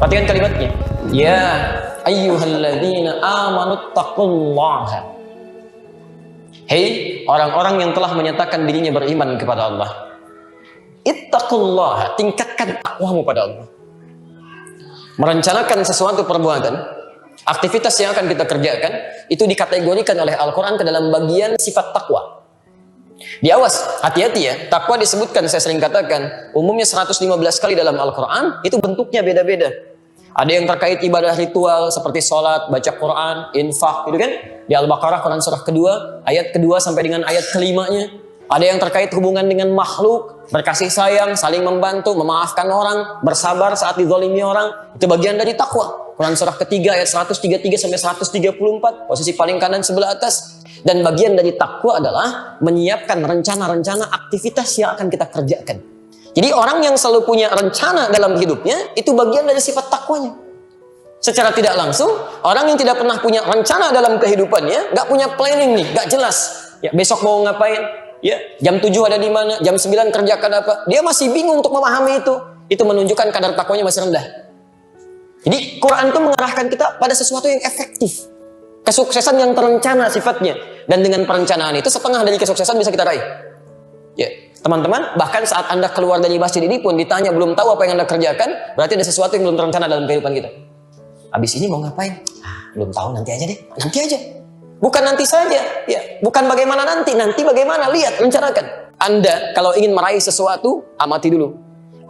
Perhatikan kalimatnya. Ya ayyuhalladzina amanu taqullaha. Hei orang-orang yang telah menyatakan dirinya beriman kepada Allah. Ittaqullaha, tingkatkan takwamu pada Allah. Merencanakan sesuatu perbuatan, aktivitas yang akan kita kerjakan, itu dikategorikan oleh Al-Quran ke dalam bagian sifat takwa. Diawas, hati-hati ya, takwa disebutkan, saya sering katakan, umumnya 115 kali dalam Al-Quran, itu bentuknya beda-beda. Ada yang terkait ibadah ritual, seperti sholat, baca Quran, infak, gitu kan? Di Al-Baqarah, Quran surah kedua, ayat kedua sampai dengan ayat kelimanya. Ada yang terkait hubungan dengan makhluk, berkasih sayang, saling membantu, memaafkan orang, bersabar saat dizalimi orang. Itu bagian dari takwa. Quran surah ketiga ayat 133 sampai 134, posisi paling kanan sebelah atas. Dan bagian dari takwa adalah menyiapkan rencana-rencana aktivitas yang akan kita kerjakan. Jadi orang yang selalu punya rencana dalam hidupnya, itu bagian dari sifat takwanya. Secara tidak langsung, orang yang tidak pernah punya rencana dalam kehidupannya, nggak punya planning nih, nggak jelas. Ya, besok mau ngapain? Ya, jam 7 ada di mana? Jam 9 kerjakan apa? Dia masih bingung untuk memahami itu. Itu menunjukkan kadar takwanya masih rendah. Jadi Quran itu mengarahkan kita pada sesuatu yang efektif. Kesuksesan yang terencana sifatnya. Dan dengan perencanaan itu setengah dari kesuksesan bisa kita raih. Ya, teman-teman, bahkan saat Anda keluar dari masjid ini pun ditanya belum tahu apa yang Anda kerjakan, berarti ada sesuatu yang belum terencana dalam kehidupan kita. Habis ini mau ngapain? Belum tahu, nanti aja deh. Nanti aja. Bukan nanti saja, ya. Bukan bagaimana nanti bagaimana, lihat, rencanakan. Anda kalau ingin meraih sesuatu, amati dulu.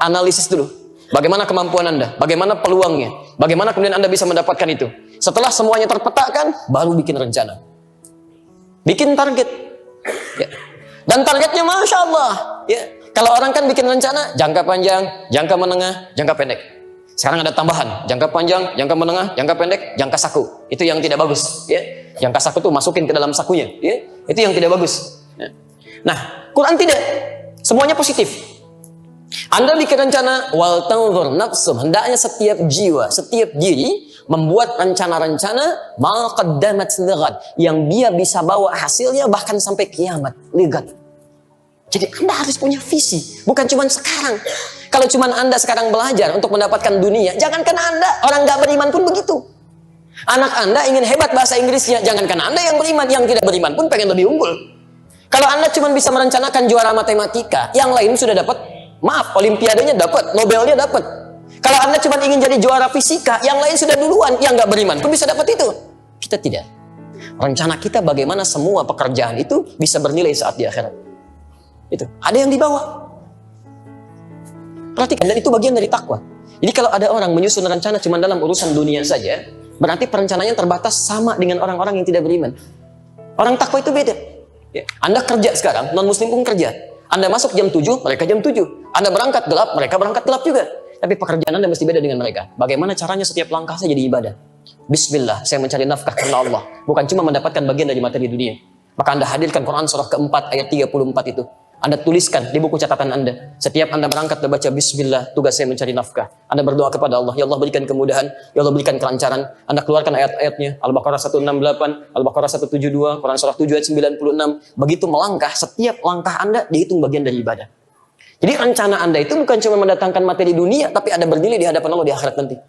Analisis dulu. Bagaimana kemampuan Anda? Bagaimana peluangnya? Bagaimana kemudian Anda bisa mendapatkan itu? Setelah semuanya terpetakan, baru bikin rencana. Bikin target. Ya. Dan targetnya Masya Allah. Ya. Kalau orang kan bikin rencana, jangka panjang, jangka menengah, jangka pendek. Sekarang ada tambahan, jangka panjang, jangka menengah, jangka pendek, jangka saku. Itu yang tidak bagus. Ya. Jangka saku tuh masukin ke dalam sakunya. Ya. Itu yang tidak bagus. Ya. Nah, Quran tidak. Semuanya positif. Anda bikin rencana, wal tanzur nafsum, hendaknya setiap jiwa, setiap diri membuat rencana-rencana ma qaddamat lighat, yang dia bisa bawa hasilnya bahkan sampai kiamat, lighat. Jadi Anda harus punya visi, bukan cuma sekarang. Kalau cuma Anda sekarang belajar untuk mendapatkan dunia, jangankan Anda, orang nggak beriman pun begitu. Anak Anda ingin hebat bahasa Inggrisnya, jangankan Anda yang beriman, yang tidak beriman pun pengen lebih unggul. Kalau Anda cuma bisa merencanakan juara matematika, yang lain sudah dapat, maaf, olimpiadanya dapat, Nobelnya dapat. Kalau Anda cuma ingin jadi juara fisika, yang lain sudah duluan, yang nggak beriman pun bisa dapat itu. Kita tidak. Rencana kita bagaimana semua pekerjaan itu bisa bernilai saat di akhirat. Itu ada yang dibawa. Perhatikan, dan itu bagian dari takwa. Jadi kalau ada orang menyusun rencana cuma dalam urusan dunia saja, berarti perencanaannya terbatas sama dengan orang-orang yang tidak beriman. Orang takwa itu beda. Ya. Anda kerja sekarang, non-muslim pun kerja. Anda masuk jam 7, mereka jam 7. Anda berangkat gelap, mereka berangkat gelap juga. Tapi pekerjaan Anda mesti beda dengan mereka. Bagaimana caranya setiap langkah saya jadi ibadah? Bismillah, saya mencari nafkah karena Allah. Bukan cuma mendapatkan bagian dari materi dunia. Maka Anda hadirkan Quran surah keempat ayat 34 itu. Anda tuliskan di buku catatan Anda. Setiap Anda berangkat baca Bismillah, tugas saya mencari nafkah. Anda berdoa kepada Allah, ya Allah berikan kemudahan, ya Allah berikan kelancaran. Anda keluarkan ayat-ayatnya, Al-Baqarah 168, Al-Baqarah 172, Quran surah 7 ayat 96. Begitu melangkah, setiap langkah Anda dihitung bagian dari ibadah. Jadi rencana Anda itu bukan cuma mendatangkan materi dunia, tapi ada bernilai di hadapan Allah di akhirat nanti.